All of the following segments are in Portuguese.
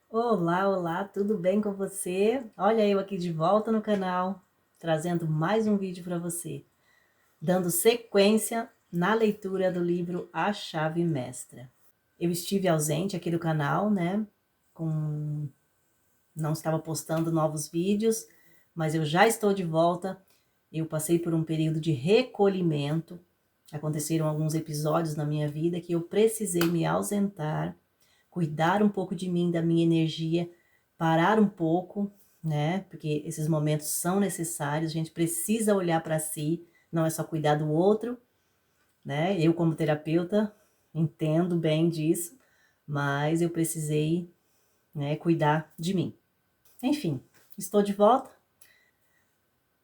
Olá, olá, tudo bem com você? Olha eu aqui de volta no canal, trazendo mais um vídeo para você, dando sequência na leitura do livro A Chave Mestra. Eu estive ausente aqui do canal, né? Não estava postando novos vídeos, mas eu já estou de volta. Eu passei por um período de recolhimento. Aconteceram alguns episódios na minha vida que eu precisei me ausentar, cuidar um pouco de mim, da minha energia, parar um pouco, né? Porque esses momentos são necessários, a gente precisa olhar para si, não é só cuidar do outro, né? Eu, como terapeuta, entendo bem disso, mas eu precisei, né, cuidar de mim. Enfim, estou de volta,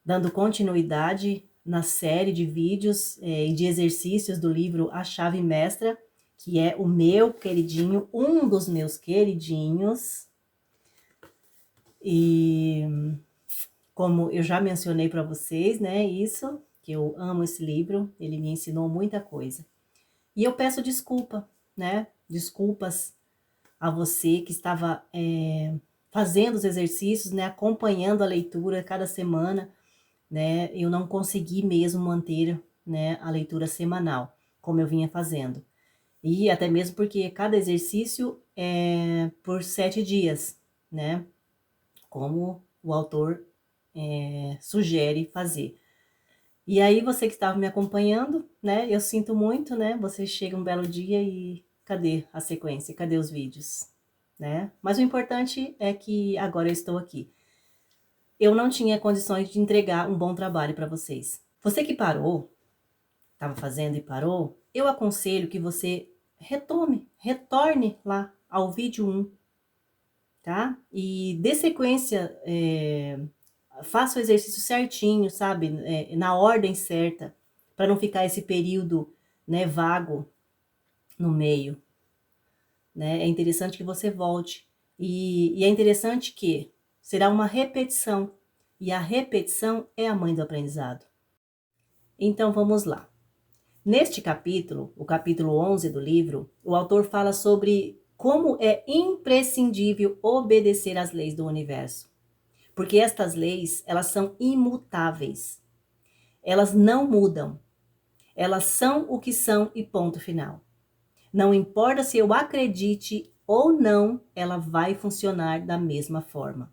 dando continuidade na série de vídeos e de exercícios do livro A Chave Mestra, que é o meu queridinho, um dos meus queridinhos. E como eu já mencionei para vocês, né, isso, que eu amo esse livro, ele me ensinou muita coisa. E eu peço desculpa, né, desculpas a você que estava fazendo os exercícios, né, acompanhando a leitura cada semana, né, eu não consegui mesmo manter, né, a leitura semanal, como eu vinha fazendo. E até mesmo porque cada exercício é por 7 dias, né, como o autor sugere fazer. E aí, você que estava me acompanhando, né, eu sinto muito, né, você chega um belo dia e cadê a sequência, cadê os vídeos, né? Mas o importante é que agora eu estou aqui. Eu não tinha condições de entregar um bom trabalho para vocês. Você que parou, estava fazendo e parou, eu aconselho que você retorne lá ao vídeo 1, tá? E dê sequência, faça o exercício certinho, sabe? Na ordem certa, para não ficar esse período, né, vago no meio, né? É interessante que você volte. E é interessante que será uma repetição. E a repetição é a mãe do aprendizado. Então vamos lá. Neste capítulo, o capítulo 11 do livro, o autor fala sobre como é imprescindível obedecer às leis do universo. Porque estas leis, elas são imutáveis. Elas não mudam. Elas são o que são e ponto final. Não importa se eu acredite ou não, ela vai funcionar da mesma forma.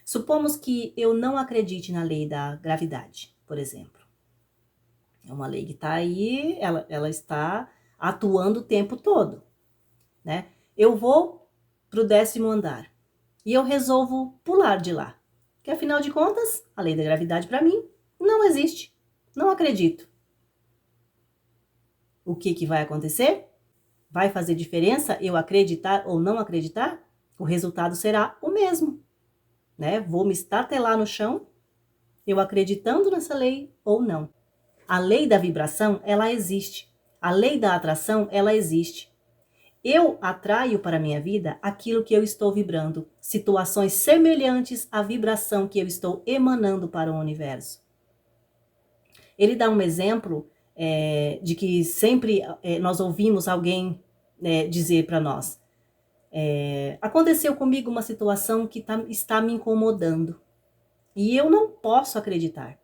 Supomos que eu não acredite na lei da gravidade, por exemplo. É uma lei que está aí, ela está atuando o tempo todo, né? Eu vou para o 10º andar e eu resolvo pular de lá. Que afinal de contas, a lei da gravidade para mim não existe. Não acredito. O que vai acontecer? Vai fazer diferença eu acreditar ou não acreditar? O resultado será o mesmo, né? Vou me estatelar no chão, eu acreditando nessa lei ou não. A lei da vibração, ela existe. A lei da atração, ela existe. Eu atraio para a minha vida aquilo que eu estou vibrando, situações semelhantes à vibração que eu estou emanando para o universo. Ele dá um exemplo de que sempre nós ouvimos alguém dizer para nós: aconteceu comigo uma situação que está me incomodando e eu não posso acreditar.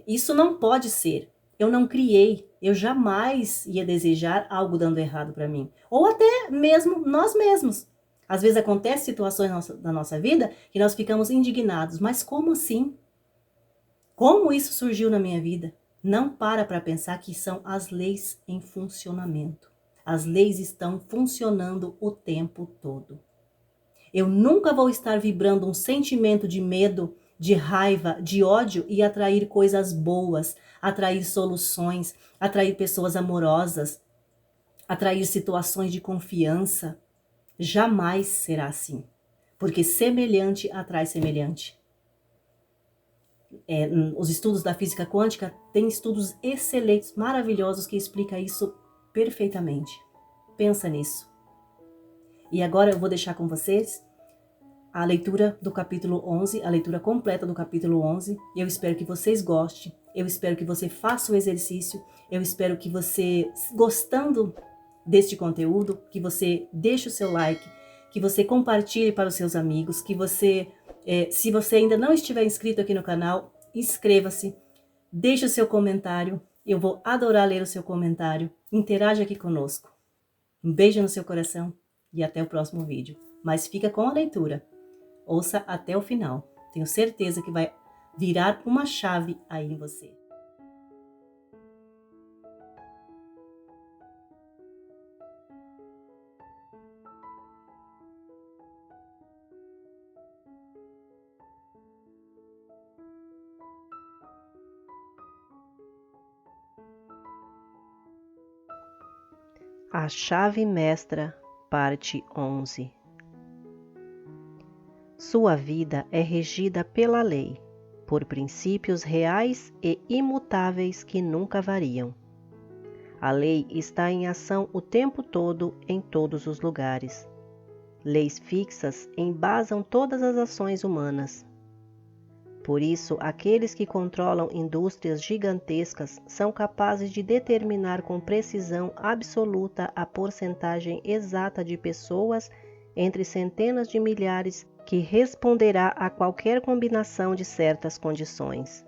Isso não pode ser. Eu não criei, eu jamais ia desejar algo dando errado para mim. Ou até mesmo nós mesmos. Às vezes acontecem situações da nossa vida que nós ficamos indignados. Mas como assim? Como isso surgiu na minha vida? Não para pensar que são as leis em funcionamento. As leis estão funcionando o tempo todo. Eu nunca vou estar vibrando um sentimento de medo, de raiva, de ódio e atrair coisas boas, atrair soluções, atrair pessoas amorosas, atrair situações de confiança. Jamais será assim, porque semelhante atrai semelhante. Os estudos da física quântica têm estudos excelentes, maravilhosos que explicam isso perfeitamente. Pensa nisso. E agora eu vou deixar com vocês a leitura do capítulo 11, a leitura completa do capítulo 11. Eu espero que vocês gostem, eu espero que você faça o exercício, eu espero que você, gostando deste conteúdo, que você deixe o seu like, que você compartilhe para os seus amigos, que você, se você ainda não estiver inscrito aqui no canal, inscreva-se, deixe o seu comentário, eu vou adorar ler o seu comentário, interaja aqui conosco. Um beijo no seu coração e até o próximo vídeo. Mas fica com a leitura, ouça até o final, tenho certeza que vai virar uma chave aí em você. A Chave Mestra, parte 11. Sua vida é regida pela lei, por princípios reais e imutáveis que nunca variam. A lei está em ação o tempo todo em todos os lugares. Leis fixas embasam todas as ações humanas. Por isso, aqueles que controlam indústrias gigantescas são capazes de determinar com precisão absoluta a porcentagem exata de pessoas entre centenas de milhares que responderá a qualquer combinação de certas condições.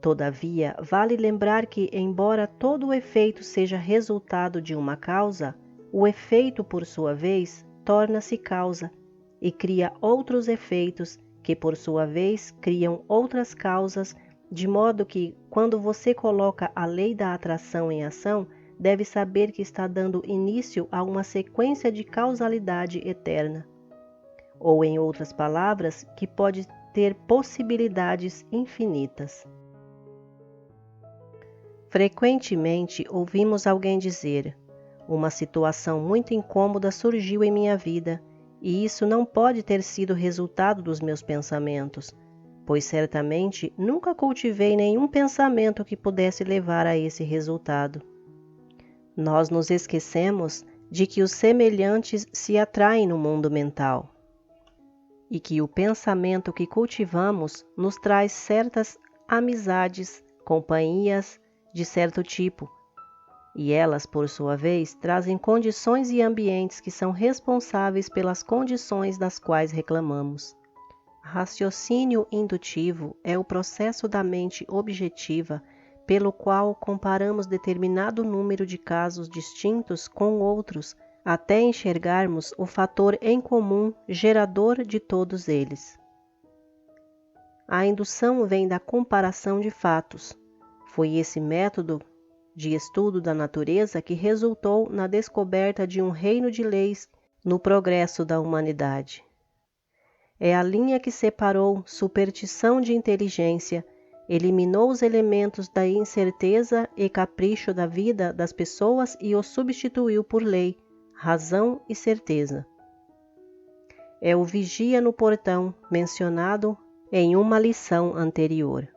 Todavia, vale lembrar que, embora todo o efeito seja resultado de uma causa, o efeito, por sua vez, torna-se causa e cria outros efeitos que, por sua vez, criam outras causas, de modo que, quando você coloca a lei da atração em ação, deve saber que está dando início a uma sequência de causalidade eterna. Ou, em outras palavras, que pode ter possibilidades infinitas. Frequentemente ouvimos alguém dizer: "Uma situação muito incômoda surgiu em minha vida, e isso não pode ter sido resultado dos meus pensamentos, pois certamente nunca cultivei nenhum pensamento que pudesse levar a esse resultado." Nós nos esquecemos de que os semelhantes se atraem no mundo mental e que o pensamento que cultivamos nos traz certas amizades, companhias de certo tipo, e elas, por sua vez, trazem condições e ambientes que são responsáveis pelas condições das quais reclamamos. Raciocínio indutivo é o processo da mente objetiva pelo qual comparamos determinado número de casos distintos com outros, até enxergarmos o fator em comum gerador de todos eles. A indução vem da comparação de fatos. Foi esse método de estudo da natureza que resultou na descoberta de um reino de leis no progresso da humanidade. É a linha que separou superstição de inteligência, eliminou os elementos da incerteza e capricho da vida das pessoas e os substituiu por lei, razão e certeza. É o vigia no portão mencionado em uma lição anterior.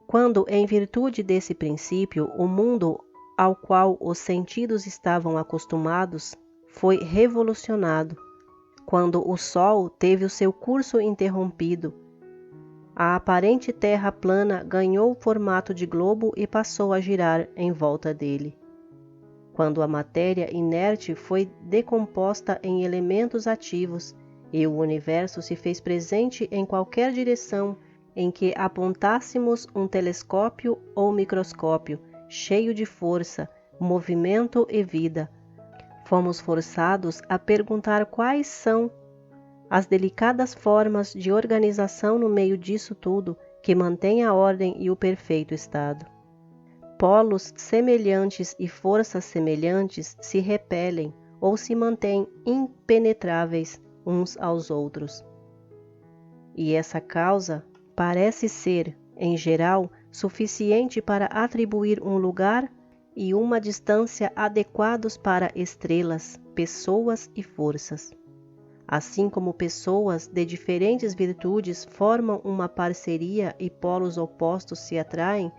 Quando, em virtude desse princípio, o mundo ao qual os sentidos estavam acostumados foi revolucionado, quando o Sol teve o seu curso interrompido, a aparente Terra plana ganhou o formato de globo e passou a girar em volta dele. Quando a matéria inerte foi decomposta em elementos ativos e o universo se fez presente em qualquer direção em que apontássemos um telescópio ou microscópio, cheio de força, movimento e vida, fomos forçados a perguntar quais são as delicadas formas de organização no meio disso tudo que mantém a ordem e o perfeito estado. Polos semelhantes e forças semelhantes se repelem ou se mantêm impenetráveis uns aos outros. E essa causa parece ser, em geral, suficiente para atribuir um lugar e uma distância adequados para estrelas, pessoas e forças. Assim como pessoas de diferentes virtudes formam uma parceria e polos opostos se atraem,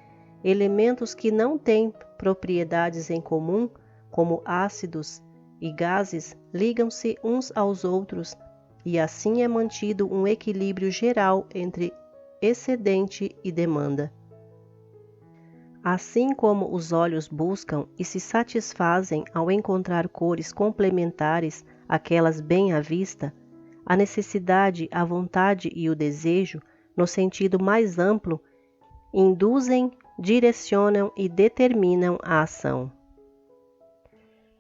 elementos que não têm propriedades em comum, como ácidos e gases, ligam-se uns aos outros, e assim é mantido um equilíbrio geral entre excedente e demanda. Assim como os olhos buscam e se satisfazem ao encontrar cores complementares àquelas bem à vista, a necessidade, a vontade e o desejo, no sentido mais amplo, induzem, direcionam e determinam a ação.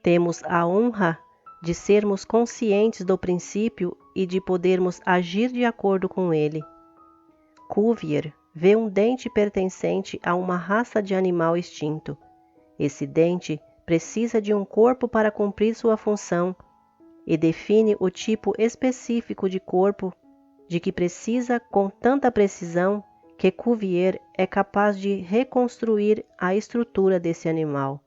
Temos a honra de sermos conscientes do princípio e de podermos agir de acordo com ele. Cuvier vê um dente pertencente a uma raça de animal extinto. Esse dente precisa de um corpo para cumprir sua função e define o tipo específico de corpo de que precisa com tanta precisão que Cuvier é capaz de reconstruir a estrutura desse animal.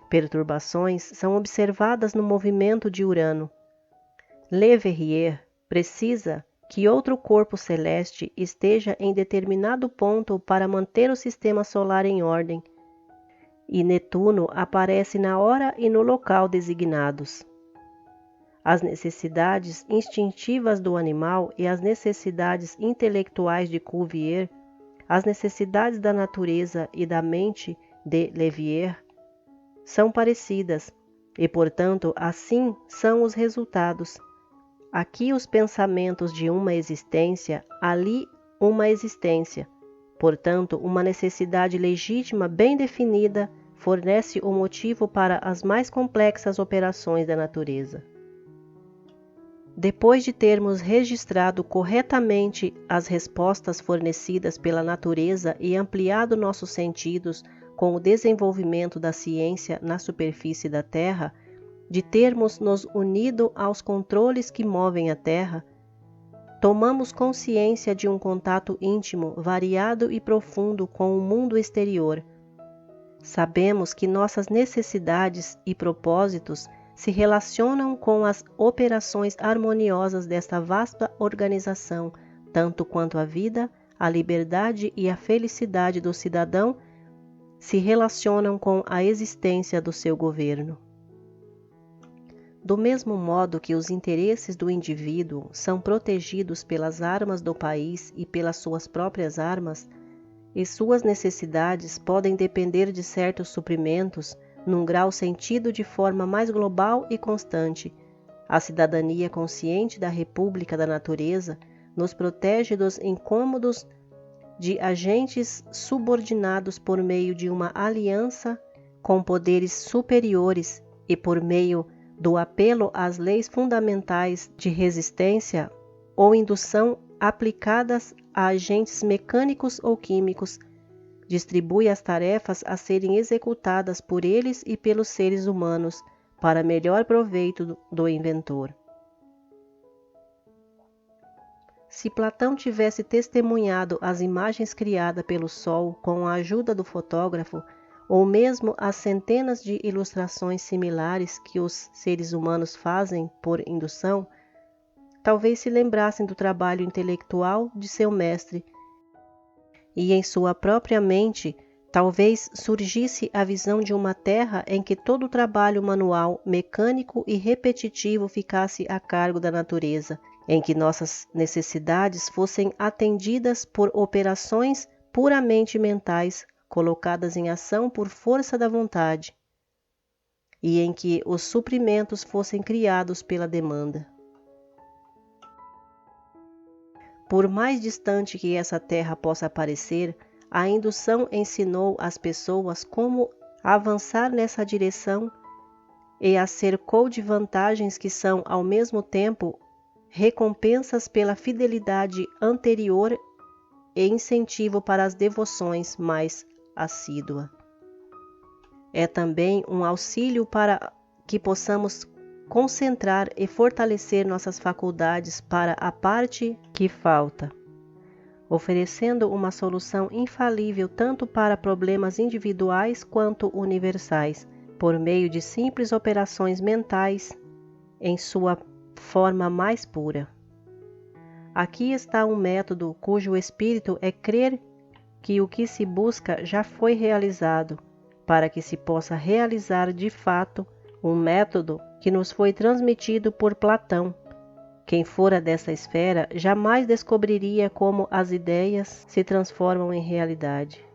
Perturbações são observadas no movimento de Urano. Le Verrier precisa que outro corpo celeste esteja em determinado ponto para manter o sistema solar em ordem, e Netuno aparece na hora e no local designados. As necessidades instintivas do animal e as necessidades intelectuais de Cuvier, as necessidades da natureza e da mente de Leverrier, são parecidas, e, portanto, assim são os resultados. Aqui os pensamentos de uma existência, ali uma existência. Portanto, uma necessidade legítima bem definida fornece o motivo para as mais complexas operações da natureza. Depois de termos registrado corretamente as respostas fornecidas pela natureza e ampliado nossos sentidos com o desenvolvimento da ciência na superfície da Terra, de termos nos unido aos controles que movem a Terra, tomamos consciência de um contato íntimo, variado e profundo com o mundo exterior. Sabemos que nossas necessidades e propósitos se relacionam com as operações harmoniosas desta vasta organização, tanto quanto a vida, a liberdade e a felicidade do cidadão se relacionam com a existência do seu governo. Do mesmo modo que os interesses do indivíduo são protegidos pelas armas do país e pelas suas próprias armas, e suas necessidades podem depender de certos suprimentos, num grau sentido de forma mais global e constante, a cidadania consciente da República da Natureza nos protege dos incômodos de agentes subordinados por meio de uma aliança com poderes superiores e por meio do apelo às leis fundamentais de resistência ou indução aplicadas a agentes mecânicos ou químicos, distribui as tarefas a serem executadas por eles e pelos seres humanos para melhor proveito do inventor. Se Platão tivesse testemunhado as imagens criadas pelo Sol com a ajuda do fotógrafo, ou mesmo as centenas de ilustrações similares que os seres humanos fazem por indução, talvez se lembrassem do trabalho intelectual de seu mestre, e em sua própria mente talvez surgisse a visão de uma terra em que todo o trabalho manual, mecânico e repetitivo ficasse a cargo da natureza, em que nossas necessidades fossem atendidas por operações puramente mentais, colocadas em ação por força da vontade, e em que os suprimentos fossem criados pela demanda. Por mais distante que essa terra possa parecer, a indução ensinou às pessoas como avançar nessa direção e a cercou de vantagens que são, ao mesmo tempo, recompensas pela fidelidade anterior e incentivo para as devoções mais assídua. É também um auxílio para que possamos concentrar e fortalecer nossas faculdades para a parte que falta, oferecendo uma solução infalível tanto para problemas individuais quanto universais, por meio de simples operações mentais em sua forma mais pura. Aqui está um método cujo espírito é crer que o que se busca já foi realizado, para que se possa realizar de fato um método que nos foi transmitido por Platão. Quem fora dessa esfera jamais descobriria como as ideias se transformam em realidade.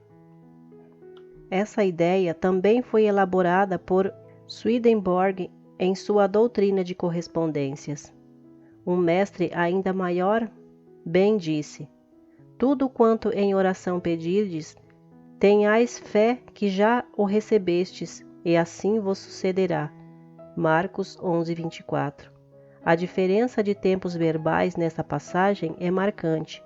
Essa ideia também foi elaborada por Swedenborg em sua doutrina de correspondências. Um mestre ainda maior bem disse: tudo quanto em oração pedirdes, tenhais fé que já o recebestes, e assim vos sucederá. Marcos 11:24. A diferença de tempos verbais nessa passagem é marcante.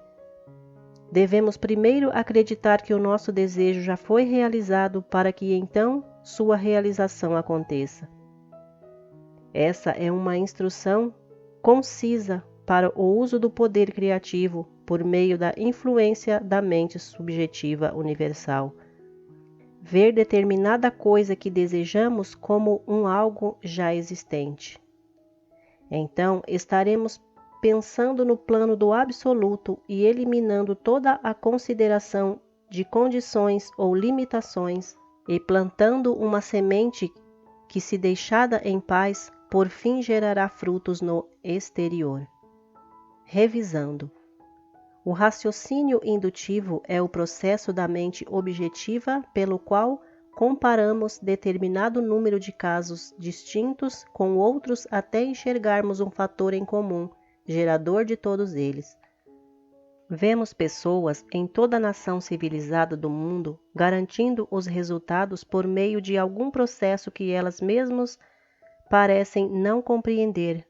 Devemos primeiro acreditar que o nosso desejo já foi realizado para que então sua realização aconteça. Essa é uma instrução concisa para o uso do poder criativo por meio da influência da mente subjetiva universal. Ver determinada coisa que desejamos como um algo já existente. Então, estaremos pensando no plano do absoluto e eliminando toda a consideração de condições ou limitações e plantando uma semente que, se deixada em paz, por fim gerará frutos no exterior. Revisando. O raciocínio indutivo é o processo da mente objetiva pelo qual comparamos determinado número de casos distintos com outros até enxergarmos um fator em comum, gerador de todos eles. Vemos pessoas em toda a nação civilizada do mundo garantindo os resultados por meio de algum processo que elas mesmas parecem não compreender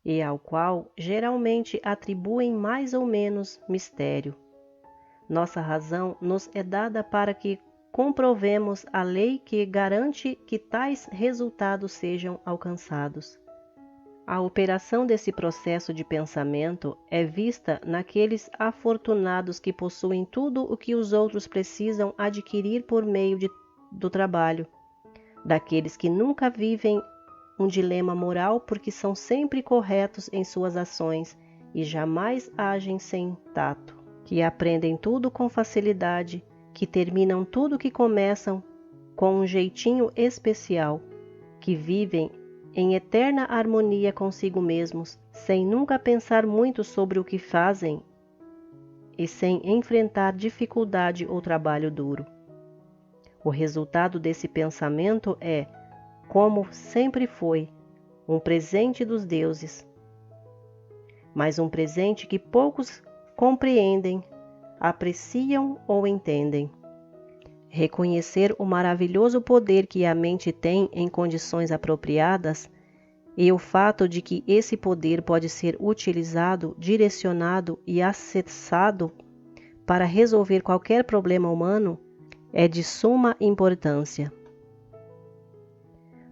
e ao qual geralmente atribuem mais ou menos mistério. Nossa razão nos é dada para que comprovemos a lei que garante que tais resultados sejam alcançados. A operação desse processo de pensamento é vista naqueles afortunados que possuem tudo o que os outros precisam adquirir por meio do trabalho, daqueles que nunca vivem um dilema moral porque são sempre corretos em suas ações e jamais agem sem tato, que aprendem tudo com facilidade, que terminam tudo que começam com um jeitinho especial, que vivem em eterna harmonia consigo mesmos, sem nunca pensar muito sobre o que fazem e sem enfrentar dificuldade ou trabalho duro. O resultado desse pensamento é, como sempre foi, um presente dos deuses, mas um presente que poucos compreendem, apreciam ou entendem. Reconhecer o maravilhoso poder que a mente tem em condições apropriadas e o fato de que esse poder pode ser utilizado, direcionado e acessado para resolver qualquer problema humano é de suma importância.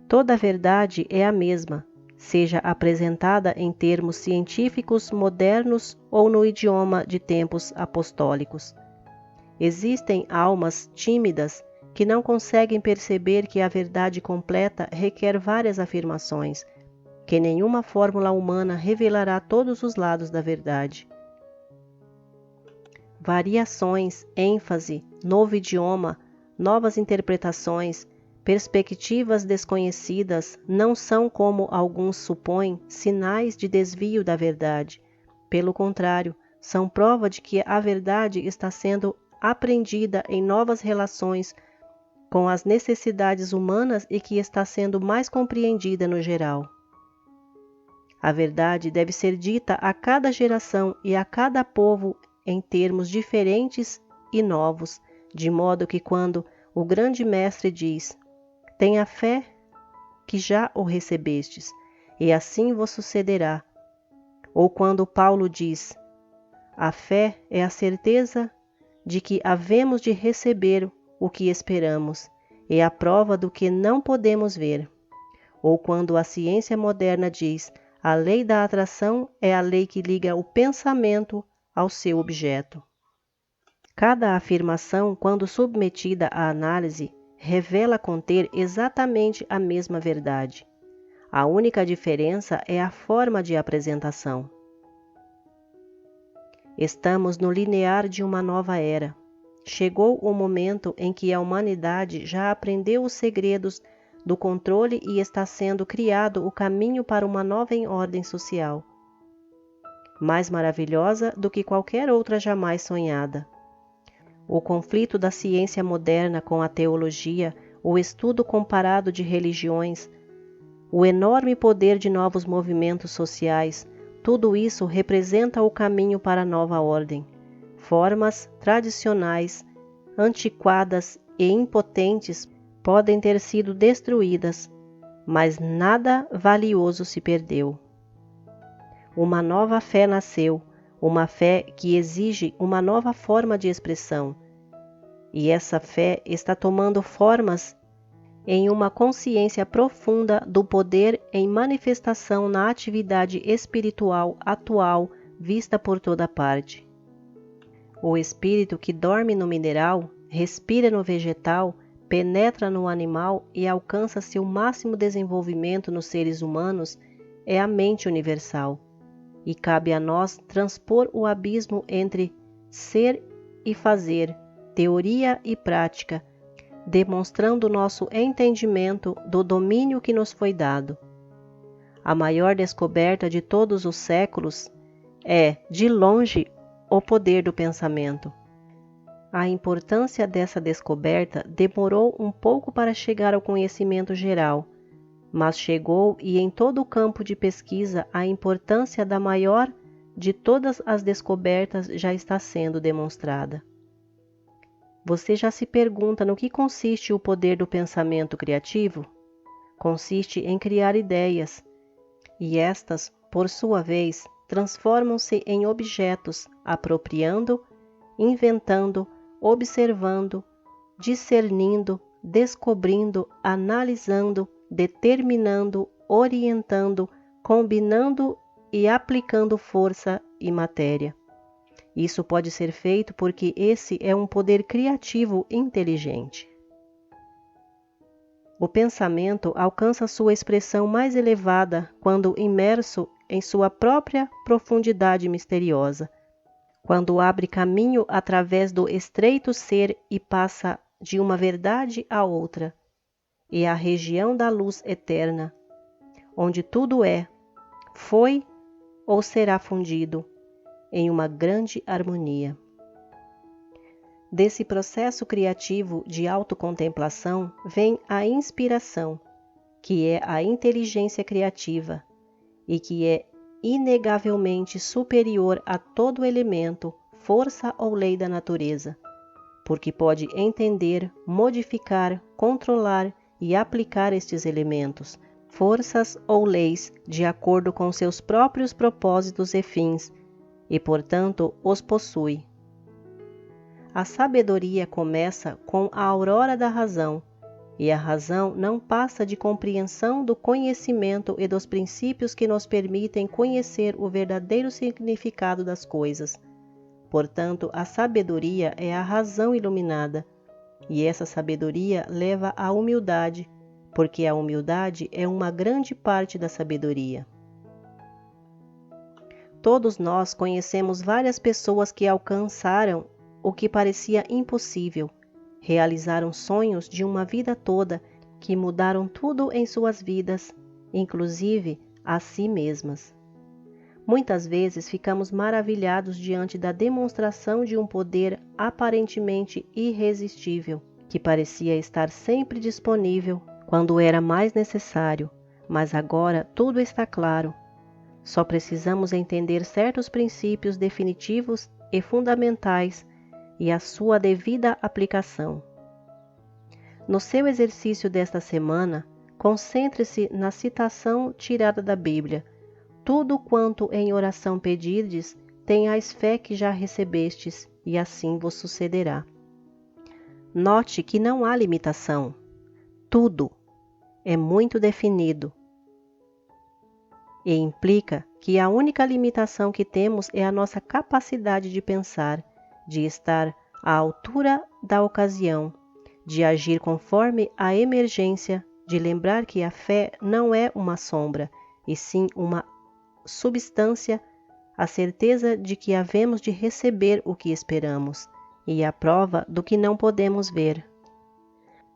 Toda a verdade é a mesma, seja apresentada em termos científicos modernos ou no idioma de tempos apostólicos. Existem almas tímidas que não conseguem perceber que a verdade completa requer várias afirmações, que nenhuma fórmula humana revelará todos os lados da verdade. Variações, ênfase, novo idioma, novas interpretações, perspectivas desconhecidas não são, como alguns supõem, sinais de desvio da verdade. Pelo contrário, são prova de que a verdade está sendo aprendida em novas relações com as necessidades humanas e que está sendo mais compreendida no geral. A verdade deve ser dita a cada geração e a cada povo em termos diferentes e novos, de modo que quando o grande mestre diz: tenha fé que já o recebestes, e assim vos sucederá. Ou quando Paulo diz: a fé é a certeza de que havemos de receber o que esperamos, e a prova do que não podemos ver. Ou quando a ciência moderna diz: a lei da atração é a lei que liga o pensamento ao seu objeto. Cada afirmação, quando submetida à análise, revela conter exatamente a mesma verdade. A única diferença é a forma de apresentação. Estamos no linear de uma nova era. Chegou o momento em que a humanidade já aprendeu os segredos do controle e está sendo criado o caminho para uma nova ordem social, mais maravilhosa do que qualquer outra jamais sonhada. o conflito da ciência moderna com a teologia, o estudo comparado de religiões, o enorme poder de novos movimentos sociais, tudo isso representa o caminho para a nova ordem. Formas tradicionais, antiquadas e impotentes podem ter sido destruídas, mas nada valioso se perdeu. Uma nova fé nasceu, uma fé que exige uma nova forma de expressão. E essa fé está tomando formas em uma consciência profunda do poder em manifestação na atividade espiritual atual vista por toda parte. O espírito que dorme no mineral, respira no vegetal, penetra no animal e alcança seu máximo desenvolvimento nos seres humanos é a mente universal. E cabe a nós transpor o abismo entre ser e fazer, teoria e prática, demonstrando nosso entendimento do domínio que nos foi dado. A maior descoberta de todos os séculos é, de longe, o poder do pensamento. A importância dessa descoberta demorou um pouco para chegar ao conhecimento geral, mas chegou e em todo o campo de pesquisa a importância da maior de todas as descobertas já está sendo demonstrada. Você já se pergunta no que consiste o poder do pensamento criativo? Consiste em criar ideias, e estas, por sua vez, transformam-se em objetos, apropriando, inventando, observando, discernindo, descobrindo, analisando, determinando, orientando, combinando e aplicando força e matéria. Isso pode ser feito porque esse é um poder criativo inteligente. O pensamento alcança sua expressão mais elevada quando imerso em sua própria profundidade misteriosa, quando abre caminho através do estreito ser e passa de uma verdade a outra, e a região da luz eterna, onde tudo é, foi ou será fundido em uma grande harmonia. Desse processo criativo de autocontemplação vem a inspiração, que é a inteligência criativa e que é inegavelmente superior a todo elemento, força ou lei da natureza, porque pode entender, modificar, controlar e aplicar estes elementos, forças ou leis de acordo com seus próprios propósitos e fins, e portanto os possui. A sabedoria começa com a aurora da razão, e a razão não passa de compreensão do conhecimento e dos princípios que nos permitem conhecer o verdadeiro significado das coisas. Portanto, a sabedoria é a razão iluminada, e essa sabedoria leva à humildade, porque a humildade é uma grande parte da sabedoria. Todos nós conhecemos várias pessoas que alcançaram o que parecia impossível, realizaram sonhos de uma vida toda que mudaram tudo em suas vidas, inclusive a si mesmas. Muitas vezes ficamos maravilhados diante da demonstração de um poder aparentemente irresistível, que parecia estar sempre disponível quando era mais necessário, mas agora tudo está claro. Só precisamos entender certos princípios definitivos e fundamentais e a sua devida aplicação. No seu exercício desta semana, concentre-se na citação tirada da Bíblia. Tudo quanto em oração pedirdes, tenhais fé que já recebestes, e assim vos sucederá. Note que não há limitação. Tudo é muito definido e implica que a única limitação que temos é a nossa capacidade de pensar, de estar à altura da ocasião, de agir conforme a emergência, de lembrar que a fé não é uma sombra, e sim uma substância, a certeza de que havemos de receber o que esperamos, e a prova do que não podemos ver.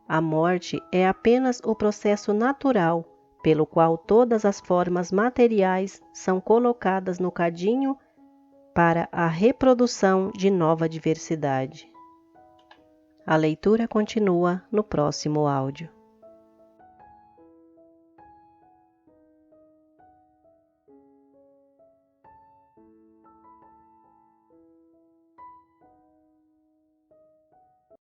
A morte é apenas o processo natural pelo qual todas as formas materiais são colocadas no cadinho para a reprodução de nova diversidade. A leitura continua no próximo áudio.